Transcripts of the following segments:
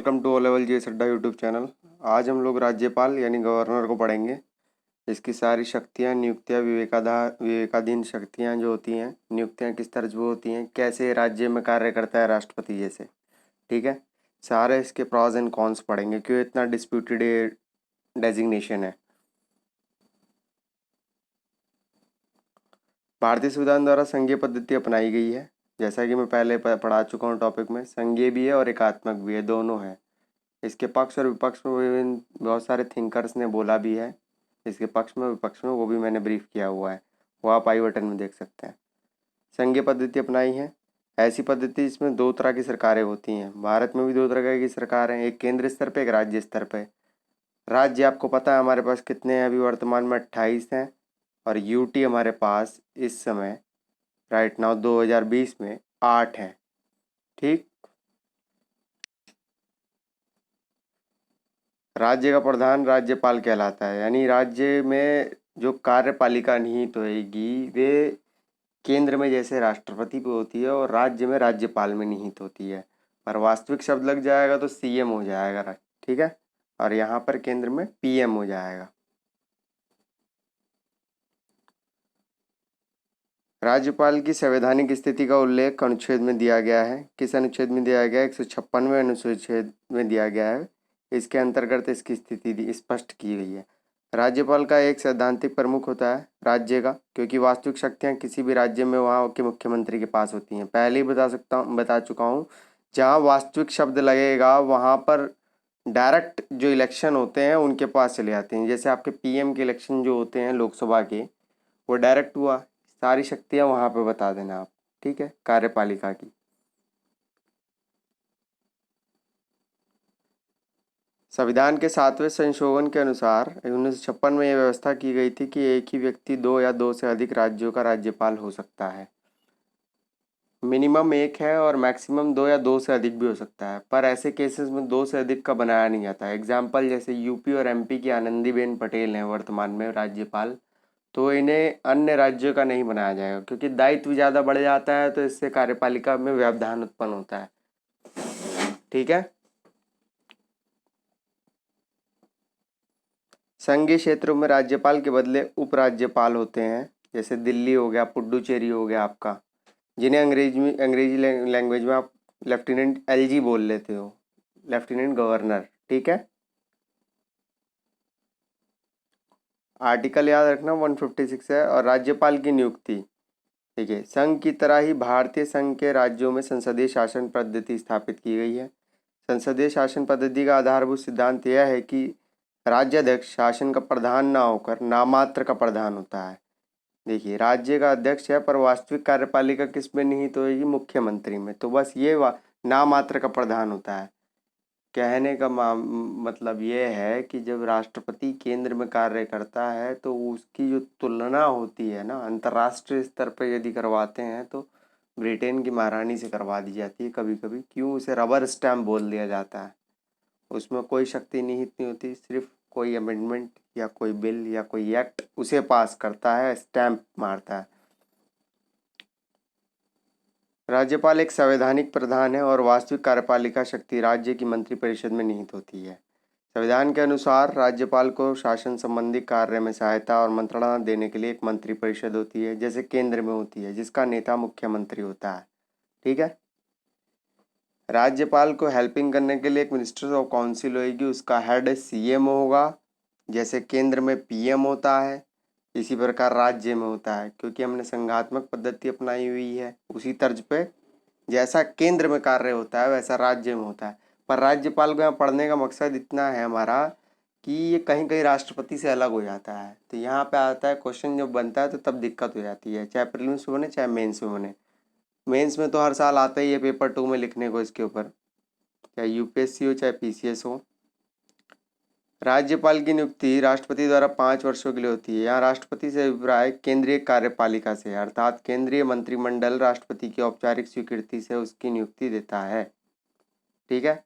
Welcome two O level जी अड्डा YouTube channel. आज हम लोग राज्यपाल यानी गवर्नर को पढ़ेंगे। इसकी सारी शक्तियाँ, नियुक्तियाँ, विवेकाधीन शक्तियाँ जो होती हैं, नियुक्तियाँ किस तरह वो होती हैं, कैसे राज्य में कार्य करता है राष्ट्रपति जैसे। ठीक है, सारे इसके प्रॉज एंड कॉन्स पढ़ेंगे, क्यों इतना डिस्प्यूटेड डेजिग्नेशन है। भारतीय संविधान द्वारा संघीय पद्धति अपनाई गई है। जैसा कि मैं पहले पढ़ा चुका हूँ टॉपिक में, संघीय भी है और एकात्मक भी है, दोनों है। इसके पक्ष और विपक्ष में विभिन्न बहुत सारे थिंकर्स ने बोला भी है। इसके पक्ष में विपक्ष में वो भी मैंने ब्रीफ किया हुआ है, वो आप आई बटन में देख सकते हैं। संघीय पद्धति अपनाई है। ऐसी पद्धति इसमें दो तरह की सरकारें होती हैं। भारत में भी दो तरह की सरकार हैं, एक केंद्र स्तर पे, एक राज्य स्तर पे। राज्य आपको पता है हमारे पास कितने हैं, अभी वर्तमान में 28 हैं, और यूटी हमारे पास इस समय राइट नाउ 2020 में 8 हैं। ठीक, राज्य का प्रधान राज्यपाल कहलाता है, यानी राज्य में जो कार्यपालिका निहित होएगी वे केंद्र में जैसे राष्ट्रपति पे होती है और राज्य में राज्यपाल में निहित होती है। पर वास्तविक शब्द लग जाएगा तो सीएम हो जाएगा। ठीक है, और यहाँ पर केंद्र में पीएम हो जाएगा। राज्यपाल की संवैधानिक स्थिति का उल्लेख अनुच्छेद में दिया गया है। किस अनुच्छेद में दिया गया है? 156वें अनुच्छेद में दिया गया है। इसके अंतर्गत इसकी स्थिति स्पष्ट की गई है। राज्यपाल का एक सैद्धांतिक प्रमुख होता है राज्य का, क्योंकि वास्तविक शक्तियाँ किसी भी राज्य में वहाँ के मुख्यमंत्री के पास होती हैं। पहले ही बता चुका हूँ, जहाँ वास्तविक शब्द लगेगा वहाँ पर डायरेक्ट जो इलेक्शन होते हैं उनके पास चले जाते हैं। जैसे आपके पीएम के इलेक्शन जो होते हैं लोकसभा के, वो डायरेक्ट हुआ, सारी शक्तियाँ वहाँ पे बता देना आप। ठीक है, कार्यपालिका की। संविधान के 7वें संशोधन के अनुसार 1956 में यह व्यवस्था की गई थी कि एक ही व्यक्ति दो या दो से अधिक राज्यों का राज्यपाल हो सकता है। मिनिमम एक है और मैक्सिमम दो या दो से अधिक भी हो सकता है, पर ऐसे केसेस में दो से अधिक का बनाया नहीं जाता है। एग्जाम्पल जैसे यूपी और एमपी की आनंदीबेन पटेल हैं वर्तमान में राज्यपाल, तो इन्हें अन्य राज्यों का नहीं बनाया जाएगा, क्योंकि दायित्व ज़्यादा बढ़ जाता है, तो इससे कार्यपालिका में व्यवधान उत्पन्न होता है। ठीक है, संघीय क्षेत्रों में राज्यपाल के बदले उपराज्यपाल होते हैं। जैसे दिल्ली हो गया, पुडुचेरी हो गया आपका, जिन्हें अंग्रेजी लैंग्वेज में आप लेफ्टिनेंट एलजी बोल लेते हो, लेफ्टिनेंट गवर्नर। ठीक है, आर्टिकल याद रखना 156 है। और राज्यपाल की नियुक्ति, ठीक है, संघ की तरह ही भारतीय संघ के राज्यों में संसदीय शासन पद्धति स्थापित की गई है। संसदीय शासन पद्धति का आधारभूत सिद्धांत यह है कि राज्याध्यक्ष शासन का प्रधान ना होकर नामात्र का प्रधान होता है। देखिए, राज्य का अध्यक्ष है पर वास्तविक कार्यपालिका किस में निहित होगी? मुख्यमंत्री में। तो बस ये नामात्र का प्रधान होता है। कहने का मतलब ये है कि जब राष्ट्रपति केंद्र में कार्य करता है तो उसकी जो तुलना होती है ना अंतर्राष्ट्रीय स्तर पर यदि करवाते हैं तो ब्रिटेन की महारानी से करवा दी जाती है कभी कभी। क्यों? उसे रबर स्टैम्प बोल दिया जाता है। उसमें कोई शक्ति निहित नहीं होती, सिर्फ कोई अमेंडमेंट या कोई बिल या कोई एक्ट उसे पास करता है, स्टैम्प मारता है। राज्यपाल एक संवैधानिक प्रधान है और वास्तविक कार्यपालिका शक्ति राज्य की मंत्रिपरिषद में निहित होती है। संविधान के अनुसार राज्यपाल को शासन संबंधी कार्य में सहायता और मंत्रणा देने के लिए एक मंत्रिपरिषद होती है, जैसे केंद्र में होती है, जिसका नेता मुख्यमंत्री होता है। ठीक है, राज्यपाल को हेल्पिंग करने के लिए एक मिनिस्टर्स ऑफ काउंसिल होगी, उसका हेड सीएम होगा। जैसे केंद्र में पीएम होता है, इसी प्रकार राज्य में होता है, क्योंकि हमने संघात्मक पद्धति अपनाई हुई है। उसी तर्ज पे जैसा केंद्र में कार्य होता है वैसा राज्य में होता है। पर राज्यपाल को यहाँ पढ़ने का मकसद इतना है हमारा कि ये कहीं कहीं राष्ट्रपति से अलग हो जाता है। तो यहाँ पे आता है क्वेश्चन जब बनता है तो तब दिक्कत हो जाती है, चाहे प्रीलिम्स में बने चाहे मेंस में बने। मेंस में तो हर साल आता ही है पेपर 2 में लिखने को इसके ऊपर, चाहे यूपीएससी हो चाहे पीसीएस हो। राज्यपाल की नियुक्ति राष्ट्रपति द्वारा 5 वर्षों के लिए होती है। यहाँ राष्ट्रपति से अभिप्राय केंद्रीय कार्यपालिका से, अर्थात केंद्रीय मंत्रिमंडल राष्ट्रपति की औपचारिक स्वीकृति से उसकी नियुक्ति देता है। ठीक है,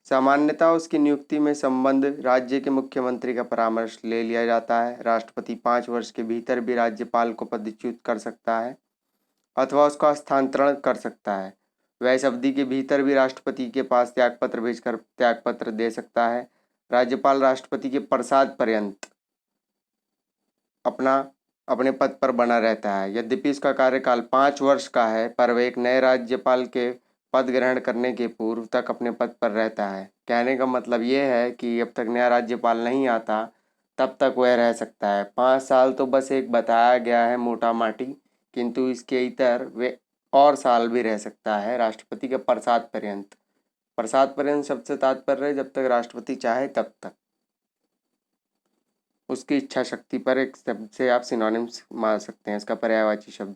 सामान्यतः उसकी नियुक्ति में संबंध राज्य के मुख्यमंत्री का परामर्श ले लिया जाता है। राष्ट्रपति 5 वर्ष के भीतर भी राज्यपाल को पदच्युत कर सकता है अथवा उसका स्थानांतरण कर सकता है। वह इस अवधि के भीतर भी राष्ट्रपति के पास त्यागपत्र भेजकर त्यागपत्र दे सकता है। राज्यपाल राष्ट्रपति के प्रसाद पर्यंत अपना अपने पद पर बना रहता है। यद्यपि इसका कार्यकाल 5 वर्ष का है, पर वह एक नए राज्यपाल के पद ग्रहण करने के पूर्व तक अपने पद पर रहता है। कहने का मतलब ये है कि जब तक नया राज्यपाल नहीं आता तब तक वह रह सकता है। 5 साल तो बस एक बताया गया है मोटा माटी, किंतु इसके इतर वे और साल भी रह सकता है राष्ट्रपति के प्रसाद पर्यंत। प्रसाद पर्यंत शब्द से तात्पर्य है जब तक राष्ट्रपति चाहे तब तक, उसकी इच्छा शक्ति पर एक शब्द से आप सिनोनिम्स मार सकते हैं, इसका पर्यायवाची शब्द।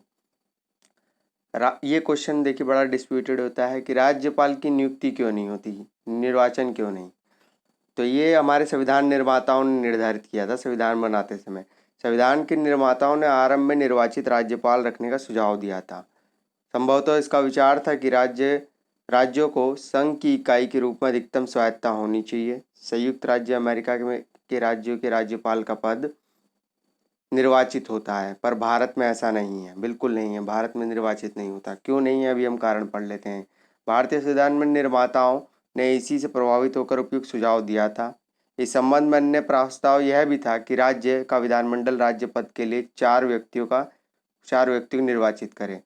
ये क्वेश्चन देखिए बड़ा डिस्प्यूटेड होता है कि राज्यपाल की नियुक्ति क्यों नहीं होती, निर्वाचन क्यों नहीं। तो ये हमारे संविधान निर्माताओं ने निर्धारित किया था। संविधान बनाते समय संविधान के निर्माताओं ने आरंभ में निर्वाचित राज्यपाल रखने का सुझाव दिया था। संभवतः इसका विचार था कि राज्यों को संघ की इकाई के रूप में अधिकतम स्वायत्ता होनी चाहिए। संयुक्त राज्य अमेरिका के राज्यों के राज्यपाल का पद निर्वाचित होता है, पर भारत में ऐसा नहीं है, बिल्कुल नहीं है। भारत में निर्वाचित नहीं होता। क्यों नहीं है, अभी हम कारण पढ़ लेते हैं। भारतीय संविधान में निर्माताओं ने इसी से प्रभावित होकर उपयुक्त सुझाव दिया था। इस संबंध में अन्य प्रस्ताव यह भी था कि राज्य का विधानमंडल राज्य पद के लिए 4 व्यक्तियों को निर्वाचित करे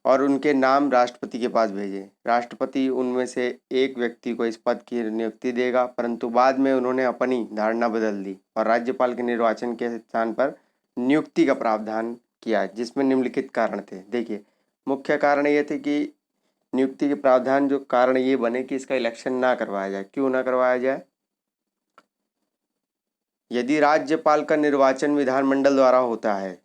और उनके नाम राष्ट्रपति के पास भेजे। राष्ट्रपति उनमें से एक व्यक्ति को इस पद की नियुक्ति देगा, परंतु बाद में उन्होंने अपनी धारणा बदल दी और राज्यपाल के निर्वाचन के स्थान पर नियुक्ति का प्रावधान किया, जिसमें निम्नलिखित कारण थे। देखिए, मुख्य कारण ये थे कि नियुक्ति के प्रावधान जो कारण ये बने कि इसका इलेक्शन ना करवाया जाए। क्यों ना करवाया जाए? यदि राज्यपाल का निर्वाचन विधानमंडल द्वारा होता है,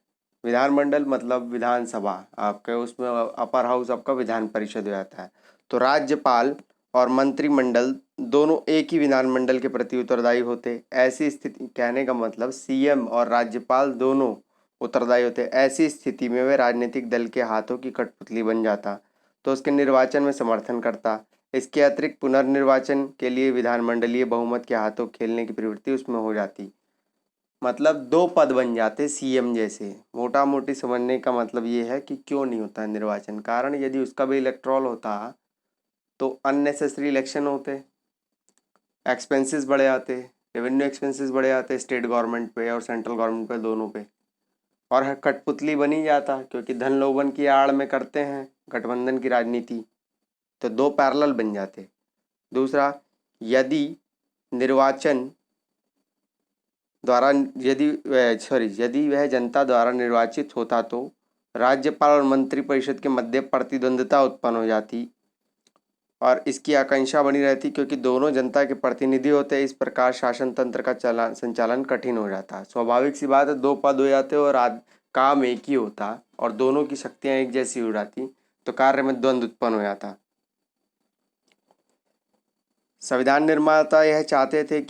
विधानमंडल मतलब विधानसभा, आपके उसमें अपर हाउस आपका विधान परिषद हो जाता है, तो राज्यपाल और मंत्रिमंडल दोनों एक ही विधानमंडल के प्रति उत्तरदायी होते। ऐसी स्थिति, कहने का मतलब सीएम और राज्यपाल दोनों उत्तरदायी होते। ऐसी स्थिति में वे राजनीतिक दल के हाथों की कठपुतली बन जाता, तो उसके निर्वाचन में समर्थन करता। इसके अतिरिक्त पुनर्निर्वाचन के लिए विधानमंडलीय बहुमत के हाथों खेलने की प्रवृत्ति उसमें हो जाती। मतलब 2 पद बन जाते सीएम जैसे। मोटा मोटी समझने का मतलब ये है कि क्यों नहीं होता निर्वाचन। कारण, यदि उसका भी इलेक्ट्रॉल होता तो अननेसेसरी इलेक्शन होते, एक्सपेंसेस बढ़े आते, रेवेन्यू एक्सपेंसेस बढ़े आते स्टेट गवर्नमेंट पे और सेंट्रल गवर्नमेंट पे, दोनों पे, और कठपुतली बनी जाता, क्योंकि धन लोभन की आड़ में करते हैं गठबंधन की राजनीति, तो 2 पैरेलल बन जाते। दूसरा, यदि निर्वाचन द्वारा यदि वह जनता द्वारा निर्वाचित होता तो राज्यपाल और मंत्रिपरिषद के मध्य प्रतिद्वंद्विता उत्पन्न हो जाती और इसकी आकांक्षा बनी रहती, क्योंकि दोनों जनता के प्रतिनिधि होते। इस प्रकार शासन तंत्र का संचालन कठिन हो जाता। स्वाभाविक सी बात है, 2 पद हो जाते और काम एक ही होता और दोनों की शक्तियां एक जैसी हो जाती, तो कार्य में द्वंद्व उत्पन्न हो जाता। संविधान निर्माता यह चाहते थे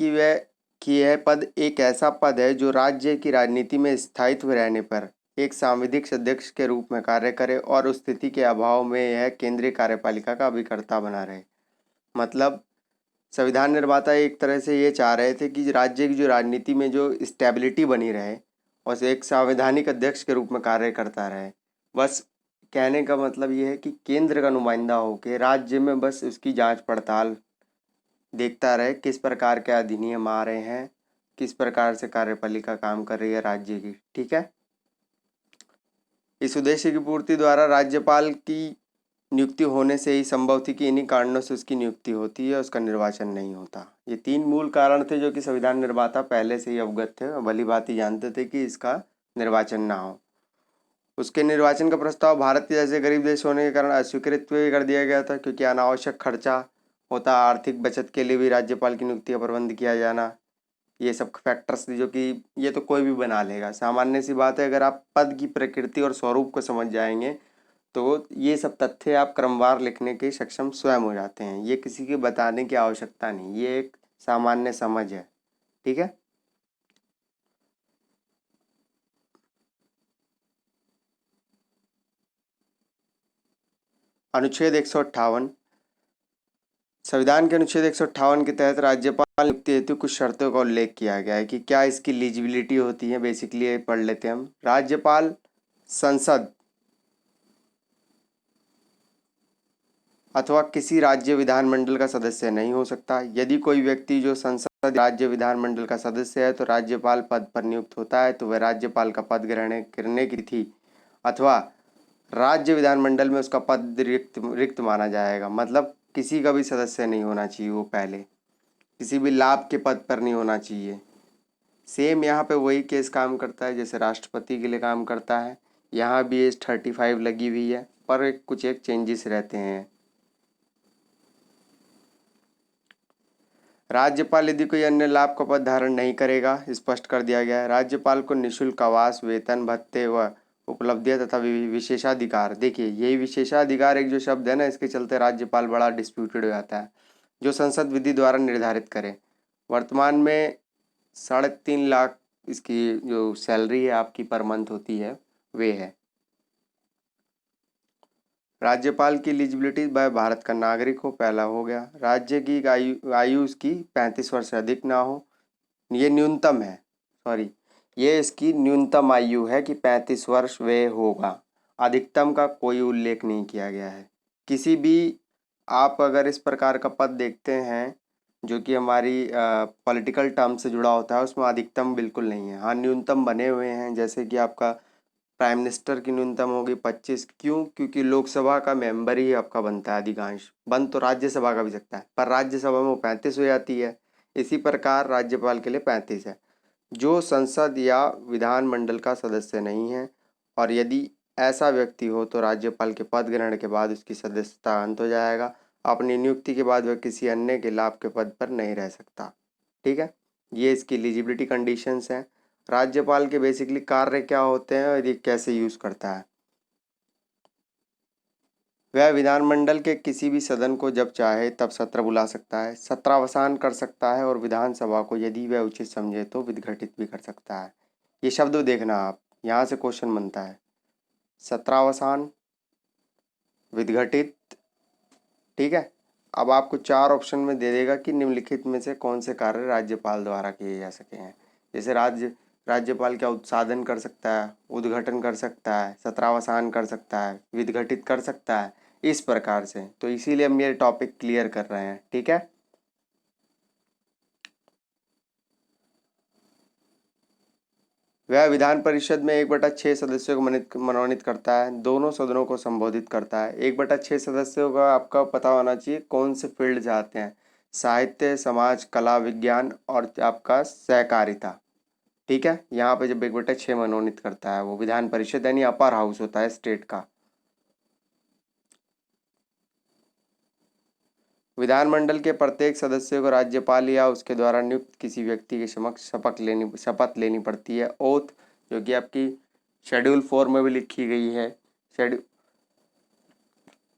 कि यह पद एक ऐसा पद है जो राज्य की राजनीति में स्थायित्व रहने पर एक सांविधिक अध्यक्ष के रूप में कार्य करे और उस स्थिति के अभाव में यह केंद्रीय कार्यपालिका का अभिकर्ता बना रहे। मतलब संविधान निर्माता एक तरह से ये चाह रहे थे कि राज्य की जो राजनीति में जो स्टेबिलिटी बनी रहे और एक संवैधानिक अध्यक्ष के रूप में कार्य करता रहे। बस कहने का मतलब ये है कि केंद्र का नुमाइंदा होकर राज्य में बस उसकी जांच पड़ताल देखता रहे, किस प्रकार के अधिनियम आ रहे हैं, किस प्रकार से कार्यपालिका काम कर रही है राज्य की। ठीक है। इस उद्देश्य की पूर्ति द्वारा राज्यपाल की नियुक्ति होने से ही संभव थी कि इन्हीं कारणों से उसकी नियुक्ति होती है, उसका निर्वाचन नहीं होता। ये 3 मूल कारण थे जो कि संविधान निर्माता पहले से ही अवगत थे और भली भांति जानते थे कि इसका निर्वाचन ना हो। उसके निर्वाचन का प्रस्ताव भारत के जैसे गरीब देश होने के कारण अस्वीकृत भी कर दिया गया था, क्योंकि अनावश्यक खर्चा होता। आर्थिक बचत के लिए भी राज्यपाल की नियुक्ति का प्रबंध किया जाना, ये सब फैक्टर्स जो कि ये तो कोई भी बना लेगा। सामान्य सी बात है, अगर आप पद की प्रकृति और स्वरूप को समझ जाएंगे तो ये सब तथ्य आप क्रमवार लिखने के सक्षम स्वयं हो जाते हैं। ये किसी के बताने की आवश्यकता नहीं, ये एक सामान्य समझ है। ठीक है। अनुच्छेद 158, संविधान के अनुच्छेद 158 के तहत राज्यपाल नियुक्ति हेतु कुछ शर्तों का उल्लेख किया गया है कि क्या इसकी एलिजिबिलिटी होती है। बेसिकली ये पढ़ लेते हैं हम। राज्यपाल संसद अथवा किसी राज्य विधानमंडल का सदस्य नहीं हो सकता। यदि कोई व्यक्ति जो संसद राज्य विधानमंडल का सदस्य है तो राज्यपाल पद पर नियुक्त होता है तो वह राज्यपाल का पद ग्रहण करने की तिथि अथवा राज्य विधानमंडल में उसका पद रिक्त रिक्त माना जाएगा। मतलब किसी का भी सदस्य नहीं होना चाहिए, वो पहले किसी भी लाभ के पद पर नहीं होना चाहिए। सेम यहाँ पे वही केस काम करता है जैसे राष्ट्रपति के लिए काम करता है। यहाँ भी एज 35 लगी हुई है, पर कुछ एक चेंजेस रहते हैं। राज्यपाल यदि कोई अन्य लाभ का पद धारण नहीं करेगा, स्पष्ट कर दिया गया है। राज्यपाल को निःशुल्क आवास, वेतन, भत्ते व उपलब्धियां तथा विशेषाधिकार। देखिए यही विशेषाधिकार एक जो शब्द है ना, इसके चलते राज्यपाल बड़ा डिस्प्यूटेड हो जाता है, जो संसद विधि द्वारा निर्धारित करे। वर्तमान में 3.5 लाख इसकी जो सैलरी है आपकी पर मंथ होती है वे है। राज्यपाल की एलिजिबिलिटी वह भारत का नागरिक हो, पहला हो गया। राज्य की आयु उसकी 35 वर्ष से अधिक ना हो, ये न्यूनतम है, सॉरी ये इसकी न्यूनतम आयु है कि 35 वर्ष वे होगा। अधिकतम का कोई उल्लेख नहीं किया गया है। किसी भी आप अगर इस प्रकार का पद देखते हैं जो कि हमारी पॉलिटिकल टर्म से जुड़ा होता है, उसमें अधिकतम बिल्कुल नहीं है। हाँ न्यूनतम बने हुए हैं, जैसे कि आपका प्राइम मिनिस्टर की न्यूनतम होगी 25। क्यों? क्योंकि लोकसभा का मेंबर ही आपका बनता है, अधिकांश बन तो राज्यसभा का भी सकता है पर राज्यसभा में वो 35 हो जाती है। इसी प्रकार राज्यपाल के लिए 35 है। जो संसद या विधानमंडल का सदस्य नहीं है और यदि ऐसा व्यक्ति हो तो राज्यपाल के पद ग्रहण के बाद उसकी सदस्यता अंत हो जाएगा। अपनी नियुक्ति के बाद वह किसी अन्य के लाभ के पद पर नहीं रह सकता। ठीक है, ये इसकी एलिजिबिलिटी कंडीशंस हैं। राज्यपाल के बेसिकली कार्य क्या होते हैं और ये कैसे यूज करता है। वह विधानमंडल के किसी भी सदन को जब चाहे तब सत्र बुला सकता है, सत्रावसान कर सकता है और विधानसभा को यदि वह उचित समझे तो विघटित भी कर सकता है। ये शब्द देखना आप, यहाँ से क्वेश्चन बनता है। सत्रावसान, विघटित। ठीक है, अब आपको 4 ऑप्शन में दे देगा कि निम्नलिखित में से कौन से कार्य राज्यपाल द्वारा किए जा सके हैं। जैसे राज्यपाल क्या उत्साधन कर सकता है, उद्घाटन कर सकता है, सत्रावसान कर सकता है, विघटित कर सकता है, इस प्रकार से। तो इसीलिए हम ये टॉपिक क्लियर कर रहे हैं। ठीक है, वह विधान परिषद में 1/6 सदस्यों को मनोनीत करता है, दोनों सदनों को संबोधित करता है। 1/6 सदस्यों का आपका पता होना चाहिए कौन से फील्ड जाते हैं, साहित्य, समाज, कला, विज्ञान और आपका सहकारिता। ठीक है, यहाँ पे जब 1/6 मनोनीत करता है वो विधान परिषद यानी अपर हाउस होता है स्टेट का। विधानमंडल के प्रत्येक सदस्य को राज्यपाल या उसके द्वारा नियुक्त किसी व्यक्ति के समक्ष शपथ लेनी पड़ती है, ओथ, जो कि आपकी शेड्यूल 4 में भी लिखी गई है। शेड्यूल,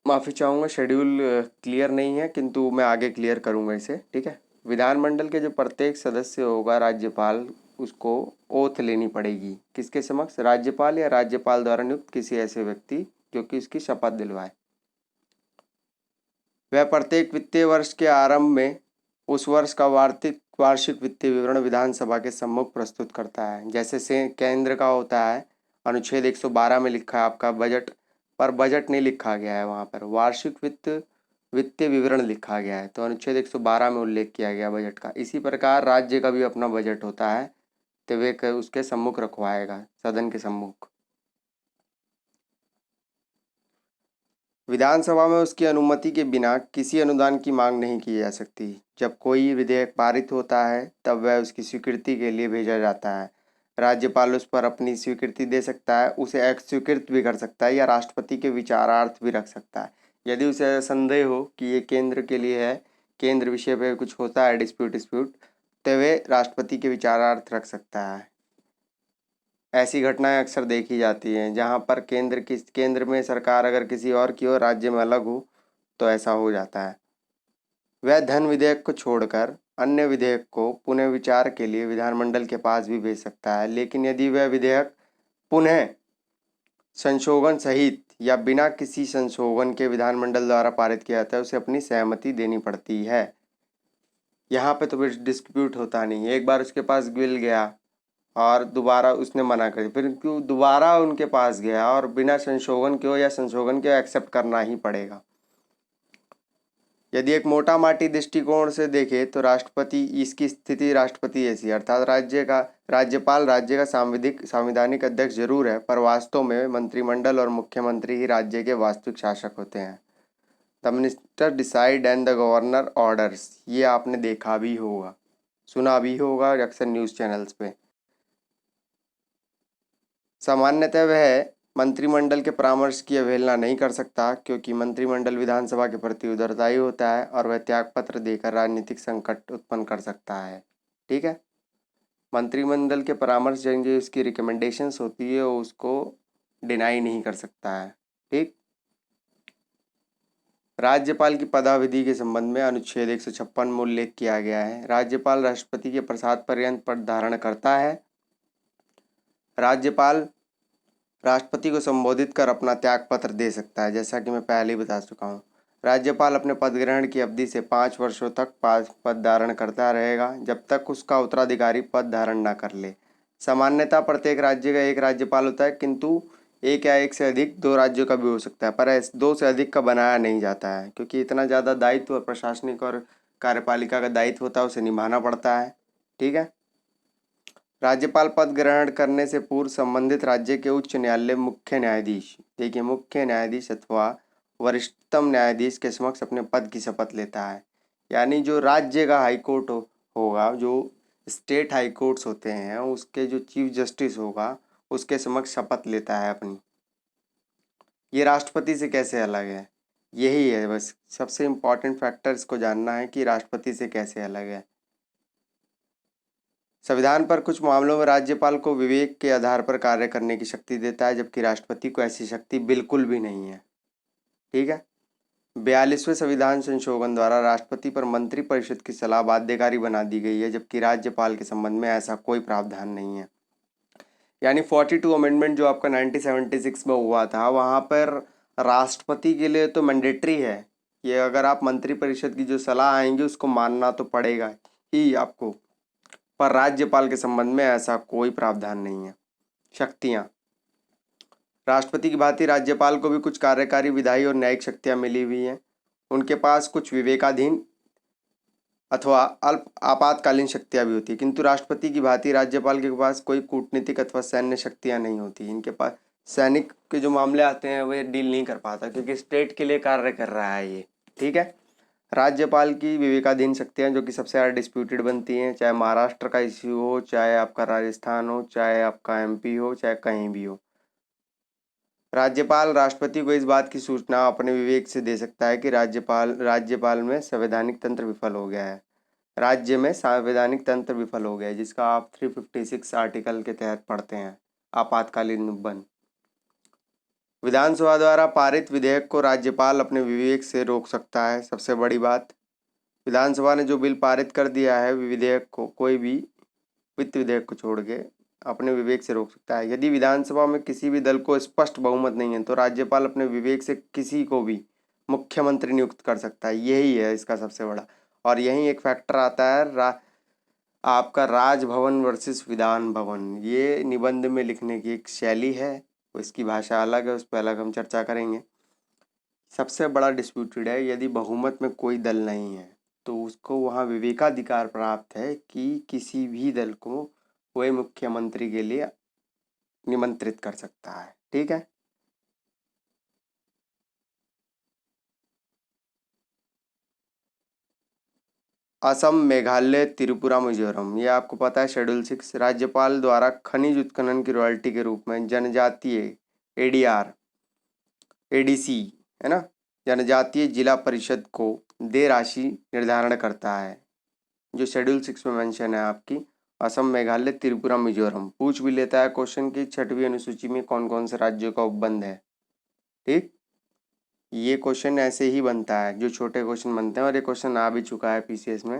माफ़ी चाहूँगा, शेड्यूल क्लियर नहीं है किंतु मैं आगे क्लियर करूँगा इसे। ठीक है, विधानमंडल के जो प्रत्येक सदस्य होगा राज्यपाल उसको ओथ लेनी पड़ेगी, किसके समक्ष? राज्यपाल या राज्यपाल द्वारा नियुक्त किसी ऐसे व्यक्ति जो कि उसकी शपथ दिलवाए। वह प्रत्येक वित्तीय वर्ष के आरंभ में उस वर्ष का वार्षिक वित्तीय विवरण विधानसभा के सम्मुख प्रस्तुत करता है। जैसे से केंद्र का होता है, अनुच्छेद 112 में लिखा है आपका बजट, पर बजट नहीं लिखा गया है, वहाँ पर वार्षिक वित्तीय विवरण लिखा गया है, तो अनुच्छेद 112 में उल्लेख किया गया बजट का। इसी प्रकार राज्य का भी अपना बजट होता है, तो वे उसके सम्मुख रखवाएगा, सदन के सम्मुख। विधानसभा में उसकी अनुमति के बिना किसी अनुदान की मांग नहीं की जा सकती। जब कोई विधेयक पारित होता है तब वह उसकी स्वीकृति के लिए भेजा जाता है। राज्यपाल उस पर अपनी स्वीकृति दे सकता है, उसे अस्वीकृत भी कर सकता है या राष्ट्रपति के विचारार्थ भी रख सकता है। यदि उसे संदेह हो कि ये केंद्र के लिए है, केंद्र विषय पे कुछ होता है डिस्प्यूट, तो वे राष्ट्रपति के विचारार्थ रख सकता है। ऐसी घटनाएं अक्सर देखी जाती हैं जहां पर केंद्र में सरकार अगर किसी और की हो, राज्य में अलग हो, तो ऐसा हो जाता है। वह धन विधेयक को छोड़कर अन्य विधेयक को पुनः विचार के लिए विधानमंडल के पास भी भेज सकता है, लेकिन यदि वह विधेयक पुनः संशोधन सहित या बिना किसी संशोधन के विधानमंडल द्वारा पारित किया जाता है, उसे अपनी सहमति देनी पड़ती है। यहाँ पे तो डिस्प्यूट होता नहीं, एक बार उसके पास बिल गया और दोबारा उसने मना कर दिया, फिर क्यों दोबारा उनके पास गया और बिना संशोधन के हो या संशोधन के एक्सेप्ट करना ही पड़ेगा। यदि एक मोटा माटी दृष्टिकोण से देखें तो राष्ट्रपति इसकी स्थिति राष्ट्रपति ऐसी है, अर्थात राज्यपाल राज्य का संवैधानिक अध्यक्ष जरूर है, पर वास्तव में मंत्रिमंडल और मुख्यमंत्री ही राज्य के वास्तविक शासक होते हैं। The minister decide and the governor orders, ये आपने देखा भी होगा, सुना भी होगा अक्सर न्यूज़ चैनल्स पे। सामान्यतः वह मंत्रिमंडल के परामर्श की अवहेलना नहीं कर सकता, क्योंकि मंत्रिमंडल विधानसभा के प्रति उत्तरदायी होता है और वह त्यागपत्र देकर राजनीतिक संकट उत्पन्न कर सकता है। ठीक है, मंत्रिमंडल के परामर्श जो उसकी रिकमेंडेशंस होती है उसको डिनाई नहीं कर सकता है। ठीक, राज्यपाल की पदावधि के संबंध में अनुच्छेद 156 में उल्लेख किया गया है। राज्यपाल राष्ट्रपति के प्रसाद पर्यंत पद धारण करता है। राज्यपाल राष्ट्रपति को संबोधित कर अपना त्याग पत्र दे सकता है, जैसा कि मैं पहले ही बता चुका हूँ। राज्यपाल अपने पद ग्रहण की अवधि से 5 वर्षों तक पद धारण करता रहेगा, जब तक उसका उत्तराधिकारी पद धारण न कर ले। सामान्यतः प्रत्येक राज्य का एक राज्यपाल होता है, किंतु एक या एक से अधिक 2 राज्यों का भी हो सकता है, पर 2 से अधिक का बनाया नहीं जाता है, क्योंकि इतना ज़्यादा दायित्व प्रशासनिक और कार्यपालिका का दायित्व होता है, उसे निभाना पड़ता है। ठीक है, राज्यपाल पद ग्रहण करने से पूर्व संबंधित राज्य के उच्च न्यायालय मुख्य न्यायाधीश, देखिए मुख्य न्यायाधीश अथवा वरिष्ठतम न्यायाधीश के समक्ष अपने पद की शपथ लेता है। यानी जो राज्य का हाई कोर्ट होगा, जो स्टेट हाई कोर्ट्स होते हैं, उसके जो चीफ जस्टिस होगा उसके समक्ष शपथ लेता है अपनी। ये राष्ट्रपति से कैसे अलग है, यही है बस सबसे इम्पॉर्टेंट फैक्टर, इसको जानना है कि राष्ट्रपति से कैसे अलग है। संविधान पर कुछ मामलों में राज्यपाल को विवेक के आधार पर कार्य करने की शक्ति देता है, जबकि राष्ट्रपति को ऐसी शक्ति बिल्कुल भी नहीं है। ठीक है, 42वें संविधान संशोधन द्वारा राष्ट्रपति पर मंत्रिपरिषद की सलाह बाध्यकारी बना दी गई है, जबकि राज्यपाल के संबंध में ऐसा कोई प्रावधान नहीं है। यानी 42 अमेंडमेंट जो आपका 1976 में हुआ था, वहाँ पर राष्ट्रपति के लिए तो मैंडेटरी है, ये अगर आप मंत्रिपरिषद की जो सलाह आएंगी उसको मानना तो पड़ेगा ही आपको, पर राज्यपाल के संबंध में ऐसा कोई प्रावधान नहीं है। शक्तियाँ, राष्ट्रपति की भांति राज्यपाल को भी कुछ कार्यकारी, विधायी और न्यायिक शक्तियाँ मिली हुई हैं। उनके पास कुछ विवेकाधीन अथवा अल्प आपातकालीन शक्तियाँ भी होती है, किंतु राष्ट्रपति की भांति राज्यपाल के पास कोई कूटनीतिक अथवा सैन्य शक्तियाँ नहीं होती। इनके पास सैनिक के जो मामले आते हैं वे डील नहीं कर पाता, क्योंकि स्टेट के लिए कार्य कर रहा है ये। ठीक है, राज्यपाल की विवेकाधीन शक्तियाँ जो कि सबसे ज़्यादा डिस्प्यूटेड बनती हैं, चाहे महाराष्ट्र का इश्यू हो, चाहे आपका राजस्थान हो, चाहे आपका एमपी हो, चाहे कहीं भी हो। राज्यपाल राष्ट्रपति को इस बात की सूचना अपने विवेक से दे सकता है कि राज्यपाल में संवैधानिक तंत्र विफल हो गया है, राज्य में संवैधानिक तंत्र विफल हो गया है, जिसका आप 356 आर्टिकल के तहत पढ़ते हैं, आपातकालीन बंद। विधानसभा द्वारा पारित विधेयक को राज्यपाल अपने विवेक से रोक सकता है। सबसे बड़ी बात, विधानसभा ने जो बिल पारित कर दिया है, विधेयक को, कोई भी वित्त विधेयक को छोड़ के, अपने विवेक से रोक सकता है। यदि विधानसभा में किसी भी दल को स्पष्ट बहुमत नहीं है तो राज्यपाल अपने विवेक से किसी को भी मुख्यमंत्री नियुक्त कर सकता है। यही है इसका सबसे बड़ा, और यही एक फैक्टर आता है आपका राजभवन वर्सेस विधान भवन। ये निबंध में लिखने की एक शैली है, इसकी भाषा अलग है, उस पर अलग हम चर्चा करेंगे। सबसे बड़ा डिस्प्यूटेड है, यदि बहुमत में कोई दल नहीं है तो उसको वहाँ विवेकाधिकार प्राप्त है कि किसी भी दल को वह मुख्यमंत्री के लिए निमंत्रित कर सकता है। ठीक है, असम, मेघालय, त्रिपुरा, मिजोरम, ये आपको पता है शेड्यूल 6। राज्यपाल द्वारा खनिज उत्खनन की रॉयल्टी के रूप में जनजातीय एडीआर, एडीसी है ना, जनजातीय जिला परिषद को दे राशि निर्धारण करता है, जो शेड्यूल 6 में मेंशन है आपकी। असम, मेघालय, त्रिपुरा, मिजोरम। पूछ भी लेता है क्वेश्चन की 6वीं अनुसूची में कौन कौन से राज्यों का उपबंध है। ठीक, ये क्वेश्चन ऐसे ही बनता है, जो छोटे क्वेश्चन बनते हैं, और ये क्वेश्चन आ भी चुका है पीसीएस में।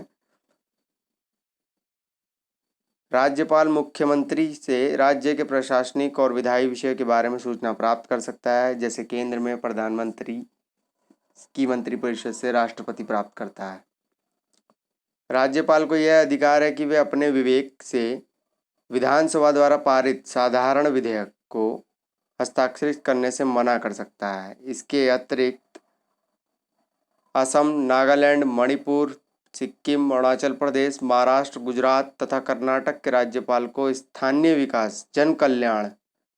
राज्यपाल मुख्यमंत्री से राज्य के प्रशासनिक और विधायी विषय के बारे में सूचना प्राप्त कर सकता है, जैसे केंद्र में प्रधानमंत्री की मंत्रिपरिषद से राष्ट्रपति प्राप्त करता है। राज्यपाल को यह अधिकार है कि वे अपने विवेक से विधानसभा द्वारा पारित साधारण विधेयक को हस्ताक्षरित करने से मना कर सकता है। इसके अतिरिक्त असम, नागालैंड, मणिपुर, सिक्किम, अरुणाचल प्रदेश, महाराष्ट्र, गुजरात तथा कर्नाटक के राज्यपाल को स्थानीय विकास, जन कल्याण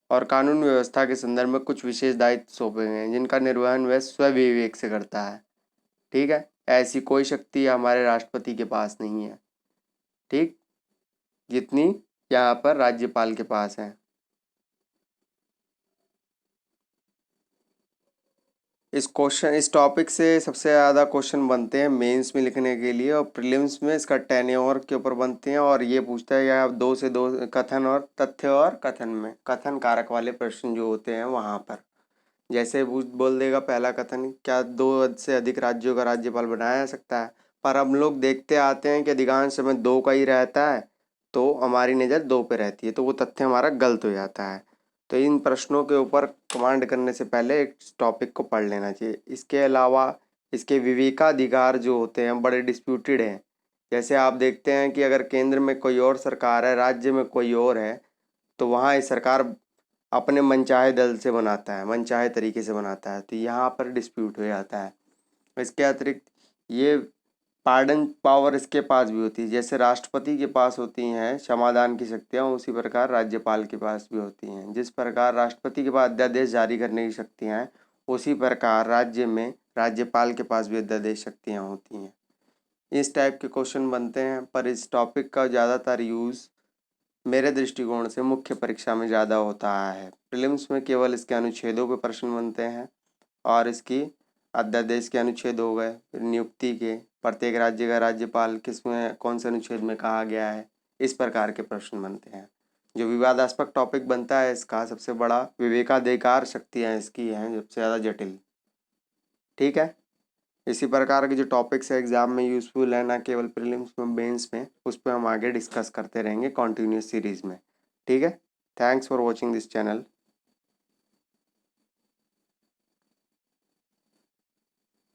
और कानून व्यवस्था के संदर्भ में कुछ विशेष दायित्व सौंपे गए हैं, जिनका निर्वहन वह स्वविवेक से करता है। ठीक है, ऐसी कोई शक्ति हमारे राष्ट्रपति के पास नहीं है, ठीक, जितनी यहाँ पर राज्यपाल के पास है। इस टॉपिक से सबसे ज़्यादा क्वेश्चन बनते हैं मेंस में लिखने के लिए, और प्रीलिम्स में इसका टेन्योर के ऊपर बनते हैं, और ये पूछता है या 2 से 2 कथन और तथ्य और कथन में कथन कारक वाले प्रश्न जो होते हैं वहाँ पर। जैसे बोल देगा पहला कथन, क्या 2 से अधिक राज्यों का राज्यपाल बनाया जा सकता है, पर हम लोग देखते आते हैं कि अधिकांश समय 2 का ही रहता है, तो हमारी नज़र 2 पे रहती है, तो वो तथ्य हमारा गलत हो जाता है। तो इन प्रश्नों के ऊपर कमांड करने से पहले एक टॉपिक को पढ़ लेना चाहिए। इसके अलावा इसके विवेकाधिकार जो होते हैं बड़े डिस्प्यूटेड हैं। जैसे आप देखते हैं कि अगर केंद्र में कोई और सरकार है, राज्य में कोई और है, तो वहाँ इस सरकार अपने मनचाहे दल से बनाता है, मनचाहे तरीके से बनाता है, तो यहाँ पर डिस्प्यूट हो जाता है। इसके अतिरिक्त ये पार्डन पावर इसके पास भी होती है, जैसे राष्ट्रपति के पास होती हैं क्षमादान की शक्तियाँ, उसी प्रकार राज्यपाल के पास भी होती हैं। जिस प्रकार राष्ट्रपति के पास अध्यादेश जारी करने की शक्तियाँ हैं, उसी प्रकार राज्य में राज्यपाल के पास भी अध्यादेश शक्तियाँ होती हैं। इस टाइप के क्वेश्चन बनते हैं, पर इस टॉपिक का ज़्यादातर यूज़ मेरे दृष्टिकोण से मुख्य परीक्षा में ज़्यादा होता है। प्रीलिम्स में केवल इसके अनुच्छेदों पे प्रश्न बनते हैं, और इसकी अध्यादेश के अनुच्छेद हो गए, फिर नियुक्ति के, प्रत्येक राज्य का राज्यपाल किसमें कौन से अनुच्छेद में कहा गया है, इस प्रकार के प्रश्न बनते हैं। जो विवादास्पद टॉपिक बनता है इसका सबसे बड़ा विवेकाधिकार शक्तियाँ इसकी हैं सबसे ज़्यादा जटिल। ठीक है, इसी प्रकार के जो टॉपिक्स है एग्जाम में यूज़फुल है, ना केवल प्रीलिम्स में मेंस में, उस पर हम आगे डिस्कस करते रहेंगे कॉन्टिन्यूस सीरीज़ में। ठीक है, thanks for watching this channel.